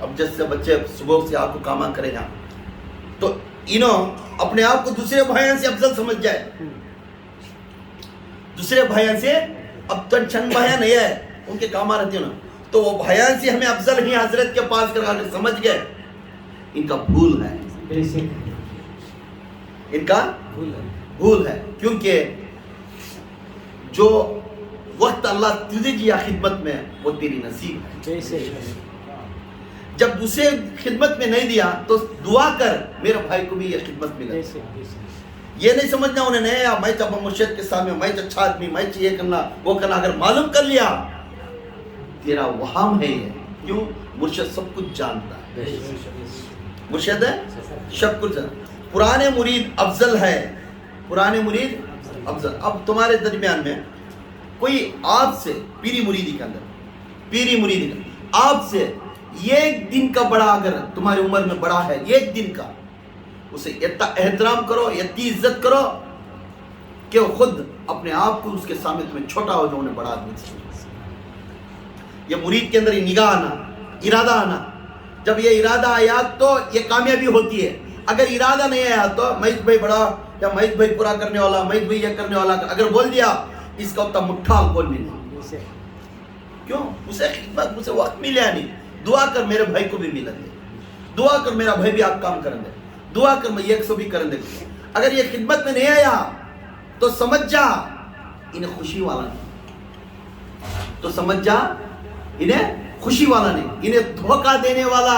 اب جیسے بچے صبح سے آپ کو کاما کرے گا تو انہوں اپنے آپ کو دوسرے بھائیوں سے افضل سمجھ جائے، دوسرے بھائیوں سے، اب تو چند بھائیاں نہیں ہے ان کے کام رہتے ہیں نا، تو وہ بھائیاں سے ہمیں افضل ہی حضرت کے پاس کرا کے سمجھ گئے، ان کا بھول ہے، ان کا بھول ہے، کیونکہ جو وقت اللہ تجھے دیا خدمت میں وہ تیری نصیب ہے، جب دوسرے خدمت میں نہیں دیا تو دعا کر میرے بھائی کو بھی یہ خدمت ملے، یہ نہیں سمجھنا انہیں نہیں، میں جب مرشد کے سامنے میں اچھا آدمی، میں یہ کرنا وہ کرنا، اگر معلوم کر لیا تیرا وہم ہے، یہ کیوں؟ مرشد سب کچھ جانتا ہے، مرشد ہے سب کچھ جانتا، پرانے مرید افضل ہے، پرانے مرید افضل۔ اب تمہارے درمیان میں کوئی آپ سے پیری مریدی کے اندر، پیری مریدی کا آپ سے ایک دن کا بڑا اگر تمہاری عمر میں بڑا ہے، ایک دن کا، اسے اتنا احترام کرو، اتنی عزت کرو کہ وہ خود اپنے آپ کو اس کے سامنے تمہیں چھوٹا ہو جو انہیں بڑا آدمی سمجھے۔ یہ مرید کے اندر یہ نگاہ آنا، ارادہ آنا، جب یہ ارادہ آیا تو یہ کامیابی ہوتی ہے، اگر ارادہ نہیں آیا تو مہیش بھائی بڑا یا مہیش بھائی پورا کرنے والا، مہیش بھائی یہ کرنے والا، اگر بول دیا اس کا اتنا مٹھا بول بھی نہیں، کیوں؟ اسے خدمت، اسے وقت ملیا نہیں، دعا کر میرے بھائی کو بھی ملا دے، دعا کر میرا بھائی بھی آپ کام کریں دے، دعا کر میں ایک سو بھی کریں دے، اگر یہ خدمت میں نہیں آیا تو سمجھ جا انہیں خوشی والا نہیں، تو سمجھ جا انہیں خوشی والا نہیں، انہیں دھوکہ دینے والا،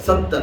70,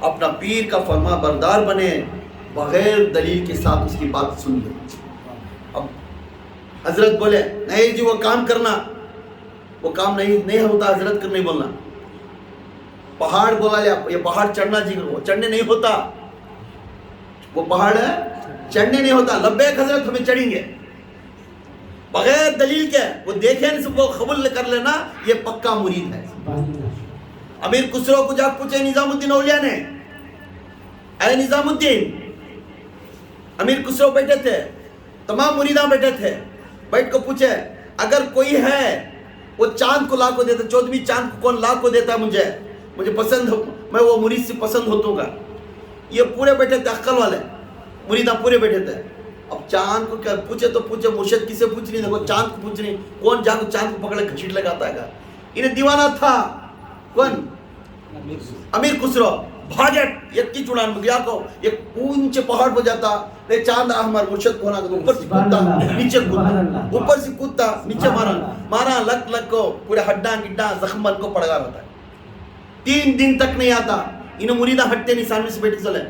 اپنا پیر کا فرما بردار بنے, بغیر دلیل کے ساتھ اس کی بات سن لے. اب حضرت بولے نہیں جی وہ کام کرنا, وہ کام نہیں ہوتا حضرت کر نہیں بولنا. پہاڑ بولا لیا, یہ پہاڑ چڑھنا جی, وہ چڑھنے نہیں ہوتا, وہ پہاڑ چڑھنے نہیں ہوتا. لبیک حضرت ہمیں چڑھیں گے بغیر دلیل کے, وہ دیکھیں سب وہ قبول کر لینا, یہ پکا مرید ہے. امیر خسرو کو جا پوچھے نظام الدین اولیاء نے, اے نظام الدین, امیر خسرو بیٹھے تھے, تمام مریدان بیٹھے تھے, بیٹھ کو پوچھے اگر کوئی ہے وہ چاند کو لا کو دیتا, 14ویں چاند کو کون لا کو دیتا ہے, مجھے پسند ہو, میں وہ مرید سے پسند ہوتوں گا. یہ پورے بیٹھے تھے, عقل والے مریدان پورے بیٹھے تھے. اب چاند کو کیا پوچھے تو پوچھے, مرشد کسے پوچھ نہیں, دیکھو چاند کو پوچھ نہیں, کون جا کو چاند کو پکڑے گھسیٹ لگاتا ہے. انہیں دیوانہ تھا کون, امیر خسرو. بھاگے یک کی چڑان میں گیا کو, ایک اونچے پہاڑ پر جاتا, لے چاند احمر مرشد کو ہونا, اوپر سے کودتا نیچے کودتا, اوپر سے کودتا نیچے مارا لک لک کو, پورے ہڈاں گڈاں زخم بن کو پڑگا رہتا ہے. 3 دن تک نہیں آتا. انہیں مریدہ ہٹتے نہیں, سامنے سے بیٹھے چلے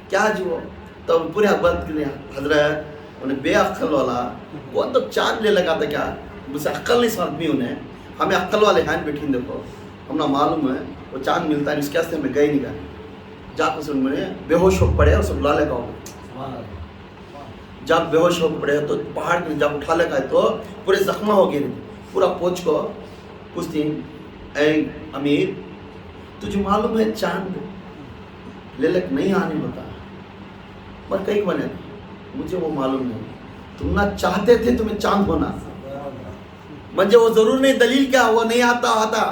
کیا جی وہ, تو پورے بند کر دیا. حضرت انہیں بے عقل والا, وہ تو چاند لے لگا تھا کیا, مجھ سے عقل نہیں ساتھ بھی انہیں, ہمیں عقل والے ہیں بیٹھیں, دیکھو ہمنا معلوم ہے وہ چاند ملتا ہے, اس کے ہم گئے نہیں گئے. جا کو سن میں بے ہوش ہو پڑے اور سب لا لے گا. جب بے ہوش ہو پڑے تو پہاڑ کے جب اٹھا لے گا تو پورے زخمہ ہو گئے, پورا پوچھ کو پوچھتی, اے امیر تجھے معلوم ہے چاند لے لک نہیں آنے ہوتا, پر کئی بنے, مجھے وہ معلوم نہیں, تم نہ چاہتے تھے تمہیں چاند ہونا, مجھے وہ ضرور نہیں, دلیل کیا وہ نہیں آتا,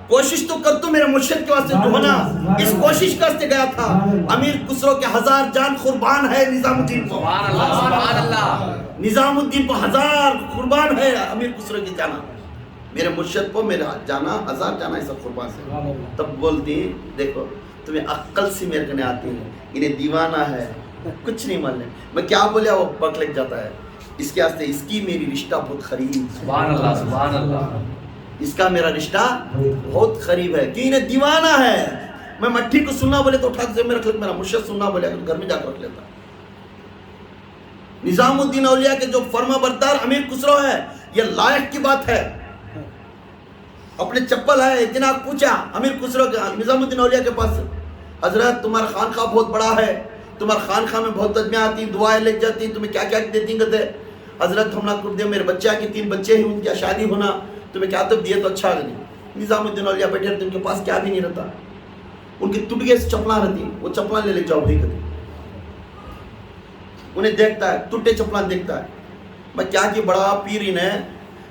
کوشش تو کر تو میرے مرشد کے واسطے جو ہونا, اس کوشش کرتے گیا تھا. امیر خسرو کے 1000 جان قربان ہے نظام الدین کو, سبحان اللہ سبحان اللہ, نظام الدین کو 1000 قربان ہے امیر خسرو کی جانا, میرے مرشد کو میرا جانا 1000 جانا ہے سب قربان سے. تب بولتی دیکھو تمہیں عقل سے میرے کنے آتی ہے, انہیں دیوانہ ہے کچھ نہیں مان لے. میں کیا بولیا وہ بک لگ جاتا ہے, اس کے واسطے اس کی میری رشتہ بہت قریب, سبحان اللہ سبحان اللہ, اس کا میرا رشتہ بہت قریب ہے, کہ انہیں دیوانہ ہے. میں مٹھی کو سننا بولے تو اٹھا کے میں رکھ لیتا, میرا مرشد سننا بولے تو گھر میں جا کر رکھ لیتا. نظام الدین اولیاء کے جو فرما بردار امیر خسرو ہے, یہ لائق کی بات ہے. اپنے چپل ہے اتنا پوچھا امیر خسرو کے, نظام الدین اولیاء کے پاس, حضرت تمہارا خانقاہ بہت بڑا ہے, تمہارا خانقاہ میں بہت تجمیہ آتی, دعائیں لگ جاتی, تمہیں کیا کیا دیتی کہتے. حضرت ہم نہ کر دے, میرے بچہ کی 3 بچے ہیں, ان کی شادی ہونا, تمہیں کیا تب دیے تو اچھا نہیں. نظام الدین اولیاء بیٹھے رہتے, ان کے پاس کیا بھی نہیں رہتا, ان کی ٹوٹ گئے چپلاں رہتی, وہ چپلاں لے جاؤ بھائی کہتے. انہیں دیکھتا ہے, ٹوٹے چپلاں دیکھتا ہے, میں کیا کی بڑا پیر انہیں,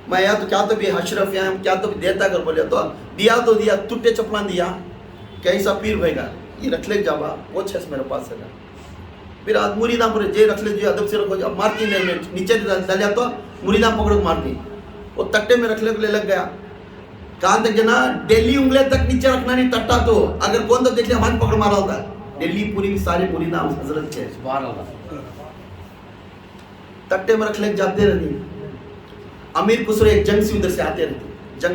میں یا تو کیا تو بھی اشرف یا کیا تو بھی دیتا کر بولے, تو دیا ٹوٹے چپلاں دیا, کیسا پیر بھائی گا, یہ رکھ لے جا با پوچھ ہے میرے پاس سے. پھر آج مریداں پورے جے رکھ لے, جو ادب سے رکھو, جب مارتی نہیں, نیچے ڈالیا تو مریداں پکڑ مارتی, وہ تٹے میں رکھ لے لگ گیا. کہاں تک جنا, ڈیلی انگلے تک نیچے رکھنا نہیں ٹٹا, تو اگر کون تو دیکھ لے ہمارے پکڑ مارا ہوتا ہے. ڈیلی پوری سارے مریداں حضرت کے سبحان اللہ, تٹے میں رکھ لے جاتے رہتی. امیر خسرو ایک جنگ سے ادھر سے آتے رہتے,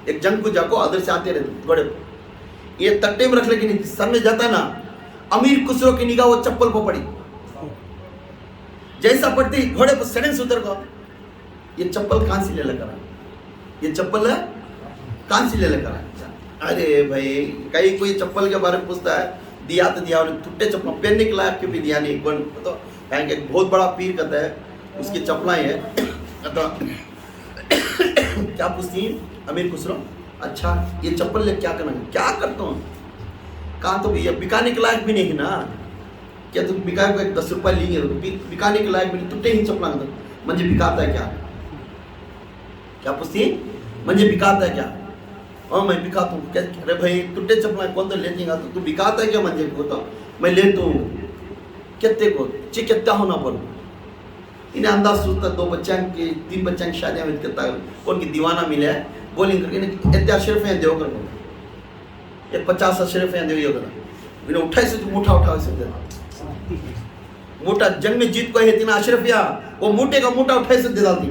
ایک جنگ کو جا کو ادھر سے آتے رہتے گھوڑے پر, یہ تٹے میں رکھ لے کے نہیں, سر میں جاتا نا. امیر خسرو کی نگاہ وہ چپل کو پڑی, جیسا پڑتی گھوڑے پر سڑن سے اتر گا, یہ چپل کہاں سے لے لے کر, یہ چپل ہے کہاں سے لے لے کر. ارے بھائی کئی کوئی چپل کے بارے میں پوچھتا ہے, دیا تو دیا, ٹوٹے چپل پہننے کے لائق کے بھی دیا نہیں, تو کہیں کہ بہت بڑا پیر کہتا ہے اس کی چپلیں ہے. کیا پوچھتی ہیں امیر خسرو, اچھا یہ چپل لے کیا کرنا ہے, کیا کرتا ہوں, کہاں تو یہ بکانے کے لائق بھی نہیں ہے نا, کیا تم بکا کو 10 روپے لیں گے, بکانے کے لائق بھی نہیں, ٹوٹے ہی چپلاں مجھے بکاتا ہے کیا, کیا پوچھتی ہیں مجھے بکاتا ہے کیا, ہاں میں بکاتا ہوں. ارے بھائی ٹوٹے چپلاں کون تو لے گا, تو بکاتا ہے کیا مجھے کو, تو میں لیتا ہوں کتنے کو چی کتنا ہونا بولو. انہیں انداز سوچتا 2 بچوں کی 3 بچوں کی شادیاں میں کتنا کون کی دیوانہ ملے ہے, بولیں کر اتنے اشرف ہیں دیو کر بولے, ایک 50 اشرف ہیں دیو کر, انہیں اٹھائے سے موٹا سے موٹا جنگ میں جیت کو ہے اتنا اشرف, یا وہ موٹے کا موٹا اٹھائے سے دے ڈالتی.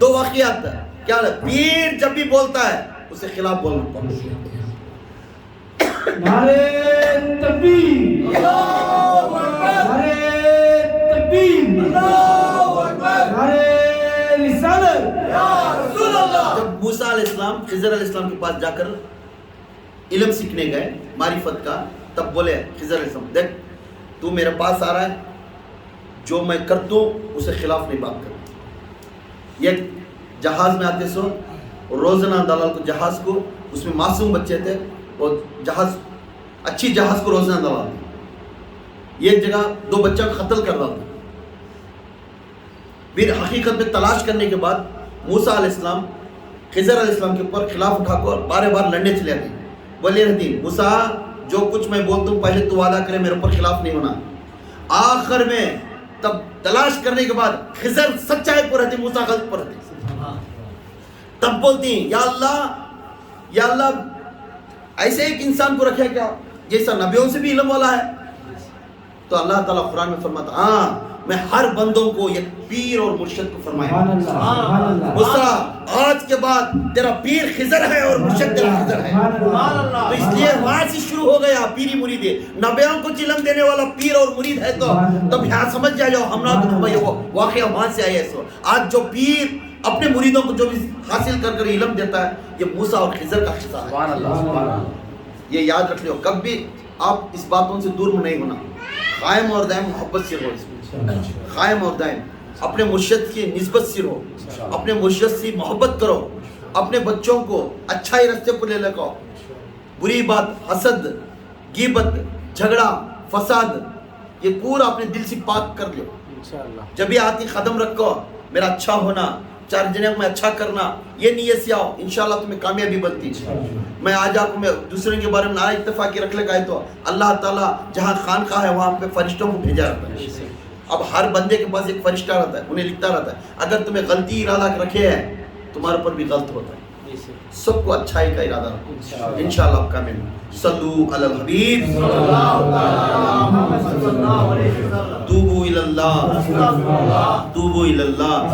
دو واقعات کیا ہے؟ پیر جب بھی بولتا ہے اسے خلاف بولنا پڑتا ہے. نعرے تکبیر، نعرے تکبیر، نعرے رسالت. جب موسیٰ علیہ السلام خضر علیہ السلام کے پاس جا کر علم سیکھنے گئے معرفت کا، تب بولے خضر علیہ السلام دیکھ تو میرے پاس آ رہا ہے، جو میں کرتا ہوں اسے خلاف نہیں بات کرتا. یہ جہاز میں آتے سو روزانہ دلال کو جہاز کو، اس میں معصوم بچے تھے، اور جہاز اچھی جہاز کو روزانہ دلال تھے. یہ جگہ دو بچہ کو قتل کر رہا تھا. پھر حقیقت میں تلاش کرنے کے بعد موسیٰ علیہ السلام خضر علیہ السلام کے اوپر خلاف اٹھا کر بار بار لڑنے چلے آتے. بولے رہتی موسیٰ جو کچھ میں بولتا ہوں پہلے تو وعدہ کرے میرے اوپر خلاف نہیں ہونا. آخر میں تب تلاش کرنے کے بعد خضر سچائی پر رہتے، موسیٰ غلط پر رہتے. تب بولتی یا اللہ ایسے ایک انسان کو رکھے کیا جیسا نبیوں سے بھی علم والا ہے. تو اللہ تعالیٰ قرآن میں فرماتا ہاں میں ہر بندوں کو ایک پیر اور مرشد کو فرمایا. موسیٰ آج کے بعد تیرا پیر خضر ہے اور مرشد تیرا خضر ہے. تو اس لیے وہاں سے شروع ہو گیا پیری مرید. نبیوں کو علم دینے والا پیر اور مرید ہے تو تب یہاں سمجھ جائے جو ہم وہ واقعہ وہاں سے آئے. آج جو پیر اپنے مریدوں کو جو بھی حاصل کر کر علم دیتا ہے یہ موسیٰ اور خضر کا قصہ ہے. یہ یاد رکھ لو، کب بھی آپ اس باتوں سے دور نہیں ہونا. قائم اور دائم محبت سے رہو، قائم اور دائم اپنے مرشد کی نسبت سے رہو، اپنے مرشد سے محبت کرو، اپنے بچوں کو اچھائی راستے پر لے لگاؤ. بری بات، حسد، غیبت، جھگڑا، فساد یہ پورا اپنے دل سے پاک کر لو. جب بھی آتی قدم رکھو میرا اچھا ہونا، چار جنوں میں اچھا کرنا، یہ نیت سے آؤ انشاءاللہ تمہیں کامیابی بنتی. میں آج آپ کو میں دوسرے کے بارے میں نہ اتفاقی رکھ لگا ہے تو اللہ تعالیٰ جہاں خانقاہ ہے وہاں پہ فرشتوں کو بھیجا رہتا ہے. اب ہر بندے کے پاس ایک فرشتہ رہتا ہے، انہیں لکھتا رہتا ہے. اگر تمہیں غلطی ارادہ رکھے ہے تمہارے اوپر بھی غلط ہوتا ہے. سب کو اچھائی کا ارادہ رکھو انشاءاللہ آپ کامیاب. صلو علی الحبیب، توبوا الی اللہ، توبوا الی اللہ.